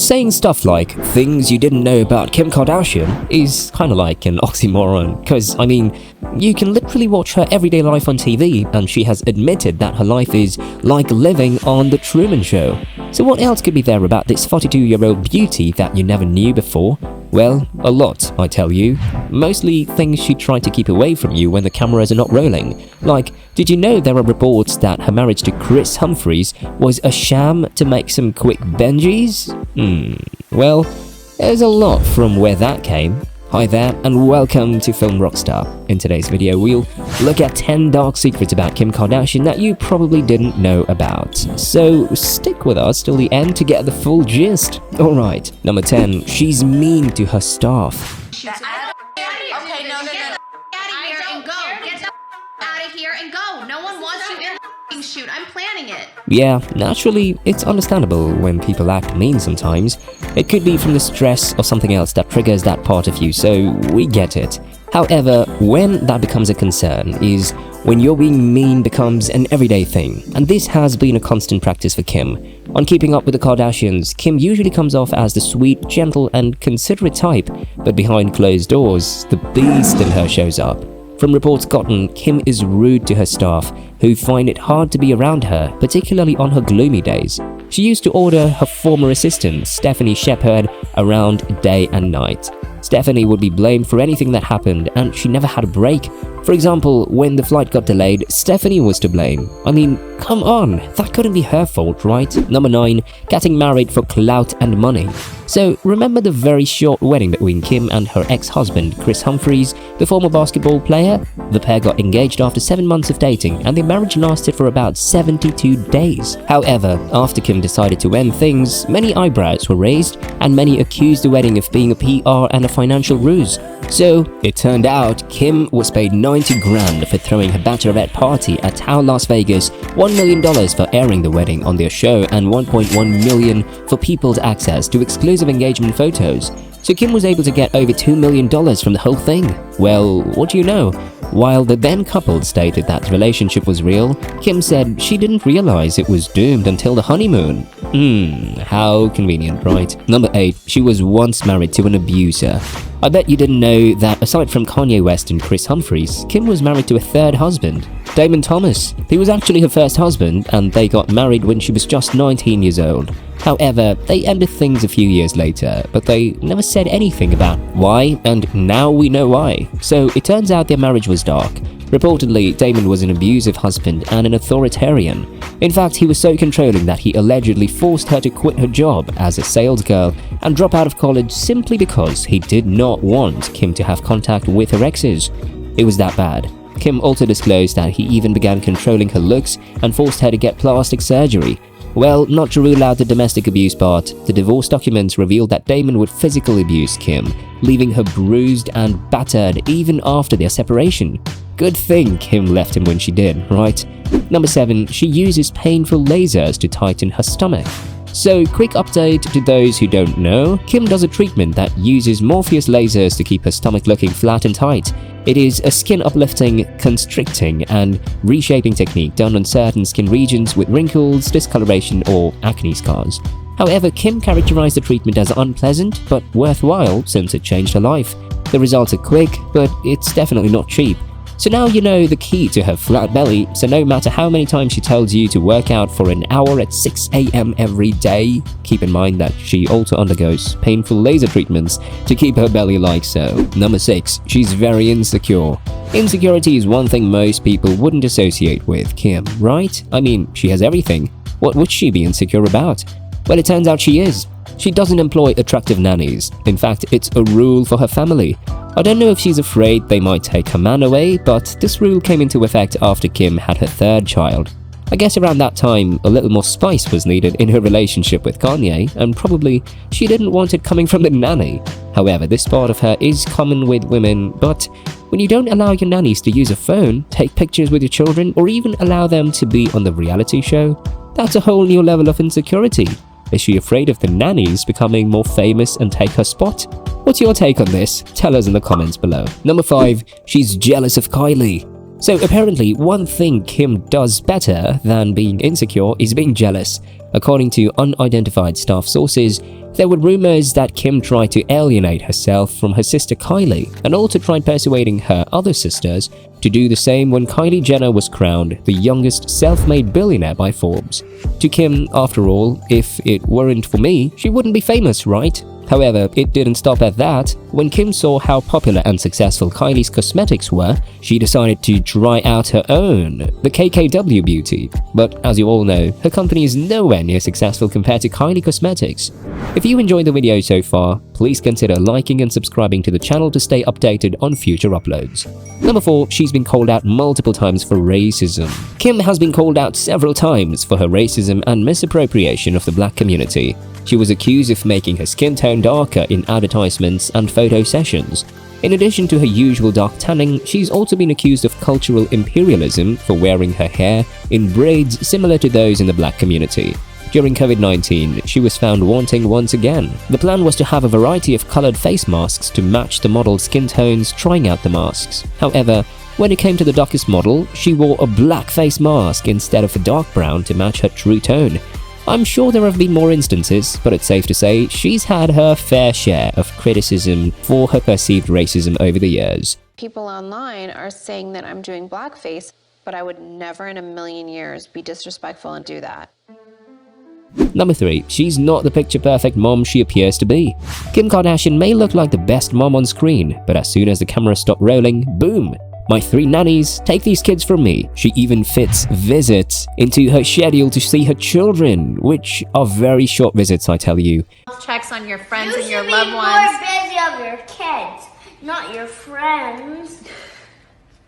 Saying stuff like things you didn't know about Kim Kardashian is kind of like an oxymoron, because, I mean, you can literally watch her everyday life on TV, and she has admitted that her life is like living on the Truman Show. So what else could be there about this 42-year-old beauty that you never knew before? Well, a lot, I tell you. Mostly things she tried to keep away from you when the cameras are not rolling. Like, did you know there are reports that her marriage to Chris Humphries was a sham to make some quick Benjis? Well, there's a lot from where that came. Hi there, and welcome to Film Rockstar. In today's video, we'll look at 10 dark secrets about Kim Kardashian that you probably didn't know about. So stick with us till the end to get the full gist. Alright, number 10, she's mean to her staff. Okay, no. Get out of here and go. No one wants you in the shoot. I'm planning it. Yeah, naturally, it's understandable when people act mean sometimes. It could be from the stress or something else that triggers that part of you, so we get it. However, when that becomes a concern is when your being mean becomes an everyday thing, and this has been a constant practice for Kim. On Keeping Up with the Kardashians, Kim usually comes off as the sweet, gentle, and considerate type, but behind closed doors, the beast in her shows up. From reports gotten, Kim is rude to her staff, who find it hard to be around her, particularly on her gloomy days. She used to order her former assistant, Stephanie Shepard, around day and night. Stephanie would be blamed for anything that happened, and she never had a break. For example, when the flight got delayed, Stephanie was to blame. I mean, come on, that couldn't be her fault, right? Number 9, getting married for clout and money. So, remember the very short wedding between Kim and her ex-husband, Chris Humphries, the former basketball player? The pair got engaged after 7 months of dating, and their marriage lasted for about 72 days. However, after Kim decided to end things, many eyebrows were raised, and many accused the wedding of being a PR and a financial ruse. So, it turned out Kim was paid 90 grand for throwing her bachelorette party at Tao Las Vegas, $1 million for airing the wedding on their show, and $1.1 million for people's access to exclusive engagement photos. So Kim was able to get over $2 million from the whole thing. Well, what do you know? While the then couple stated that the relationship was real, Kim said she didn't realize it was doomed until the honeymoon. How convenient, right? Number 8, she was once married to an abuser. I bet you didn't know that aside from Kanye West and Chris Humphries, Kim was married to a third husband, Damon Thomas. He was actually her first husband, and they got married when she was just 19 years old. However, they ended things a few years later, but they never said anything about why, and now we know why. So it turns out their marriage was dark. Reportedly, Damon was an abusive husband and an authoritarian. In fact, he was so controlling that he allegedly forced her to quit her job as a sales girl and drop out of college simply because he did not want Kim to have contact with her exes. It was that bad. Kim also disclosed that he even began controlling her looks and forced her to get plastic surgery. Well, not to rule out the domestic abuse part, the divorce documents revealed that Damon would physically abuse Kim, leaving her bruised and battered even after their separation. Good thing Kim left him when she did, right? Number 7, she uses painful lasers to tighten her stomach. So, quick update to those who don't know, Kim does a treatment that uses Morpheus lasers to keep her stomach looking flat and tight. It is a skin-uplifting, constricting, and reshaping technique done on certain skin regions with wrinkles, discoloration, or acne scars. However, Kim characterized the treatment as unpleasant, but worthwhile since it changed her life. The results are quick, but it's definitely not cheap. So now you know the key to her flat belly, so no matter how many times she tells you to work out for an hour at 6 AM every day, keep in mind that she also undergoes painful laser treatments to keep her belly like so. Number 6, she's very insecure. Insecurity is one thing most people wouldn't associate with Kim, right? I mean, she has everything. What would she be insecure about? Well, it turns out she is. She doesn't employ attractive nannies. In fact, it's a rule for her family. I don't know if she's afraid they might take her man away, but this rule came into effect after Kim had her third child. I guess around that time, a little more spice was needed in her relationship with Kanye, and probably she didn't want it coming from the nanny. However, this part of her is common with women, but when you don't allow your nannies to use a phone, take pictures with your children, or even allow them to be on the reality show, that's a whole new level of insecurity. Is she afraid of the nannies becoming more famous and take her spot? What's your take on this? Tell us in the comments below. Number 5, she's jealous of KYLIE. So apparently, one thing Kim does better than being insecure is being jealous. According to unidentified staff sources, there were rumors that Kim tried to alienate herself from her sister Kylie and also tried persuading her other sisters to do the same when Kylie Jenner was crowned the youngest self-made billionaire by Forbes. To Kim, after all, if it weren't for me, she wouldn't be famous, right? However, it didn't stop at that. When Kim saw how popular and successful Kylie's cosmetics were, she decided to try out her own, the KKW Beauty. But as you all know, her company is nowhere near successful compared to Kylie Cosmetics. If you enjoyed the video so far, please consider liking and subscribing to the channel to stay updated on future uploads. Number 4, she's been called out multiple times for racism. Kim has been called out several times for her racism and misappropriation of the black community. She was accused of making her skin tone darker in advertisements and photo sessions. In addition to her usual dark tanning, she's also been accused of cultural imperialism for wearing her hair in braids similar to those in the black community. During COVID-19, she was found wanting once again. The plan was to have a variety of colored face masks to match the model's skin tones trying out the masks. However, when it came to the darkest model, she wore a black face mask instead of a dark brown to match her true tone. I'm sure there have been more instances, but it's safe to say she's had her fair share of criticism for her perceived racism over the years. People online are saying that I'm doing blackface, but I would never in a million years be disrespectful and do that. Number 3, she's not the picture-perfect mom she appears to be. Kim Kardashian may look like the best mom on screen, but as soon as the camera stopped rolling, boom! My 3 nannies, take these kids from me. She even fits visits into her schedule to see her children, which are very short visits, I tell you. Checks on your friends and your You loved should be ones. more busy of your kids, not your friends.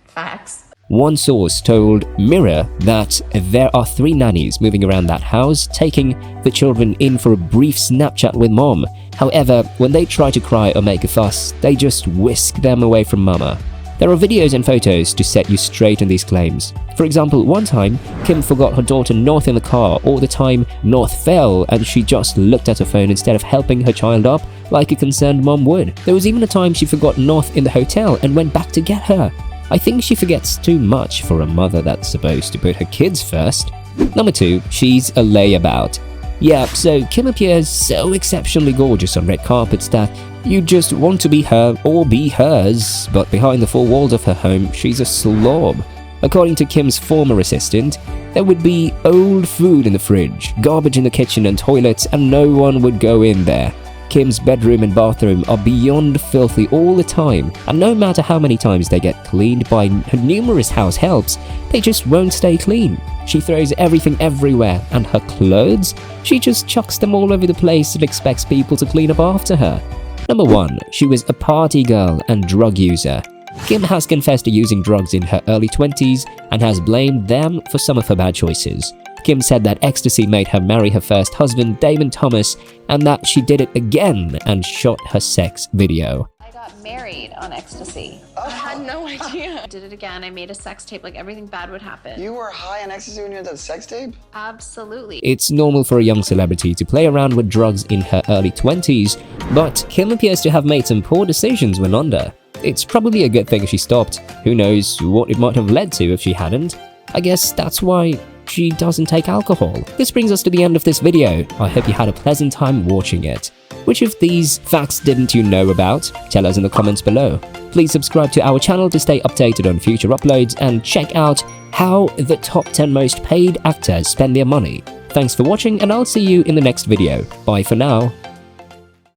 Facts. One source told Mirror that there are 3 nannies moving around that house, taking the children in for a brief Snapchat with mom. However, when they try to cry or make a fuss, they just whisk them away from mama. There are videos and photos to set you straight on these claims. For example, one time, Kim forgot her daughter North in the car, or the time North fell and she just looked at her phone instead of helping her child up like a concerned mom would. There was even a time she forgot North in the hotel and went back to get her. I think she forgets too much for a mother that's supposed to put her kids first. Number 2, she's a layabout. Yeah, so Kim appears so exceptionally gorgeous on red carpets that you just want to be her or be hers, but behind the 4 walls of her home, she's a slob. According to Kim's former assistant, there would be old food in the fridge, garbage in the kitchen and toilets, and no one would go in there. Kim's bedroom and bathroom are beyond filthy all the time, and no matter how many times they get cleaned by her numerous house helps, they just won't stay clean. She throws everything everywhere, and her clothes? She just chucks them all over the place and expects people to clean up after her. Number 1, she was a party girl and drug user. Kim has confessed to using drugs in her early 20s and has blamed them for some of her bad choices. Kim said that ecstasy made her marry her first husband, Damon Thomas, and that she did it again and shot her sex video. I got married on ecstasy. I had no idea. I did it again. I made a sex tape, like everything bad would happen. You were high on ecstasy when you did the sex tape? Absolutely. It's normal for a young celebrity to play around with drugs in her early 20s, but Kim appears to have made some poor decisions when under. It's probably a good thing she stopped. Who knows what it might have led to if she hadn't. I guess that's why she doesn't take alcohol. This brings us to the end of this video. I hope you had a pleasant time watching it. Which of these facts didn't you know about? Tell us in the comments below. Please subscribe to our channel to stay updated on future uploads and check out how the top 10 most paid actors spend their money. Thanks for watching and I'll see you in the next video. Bye for now.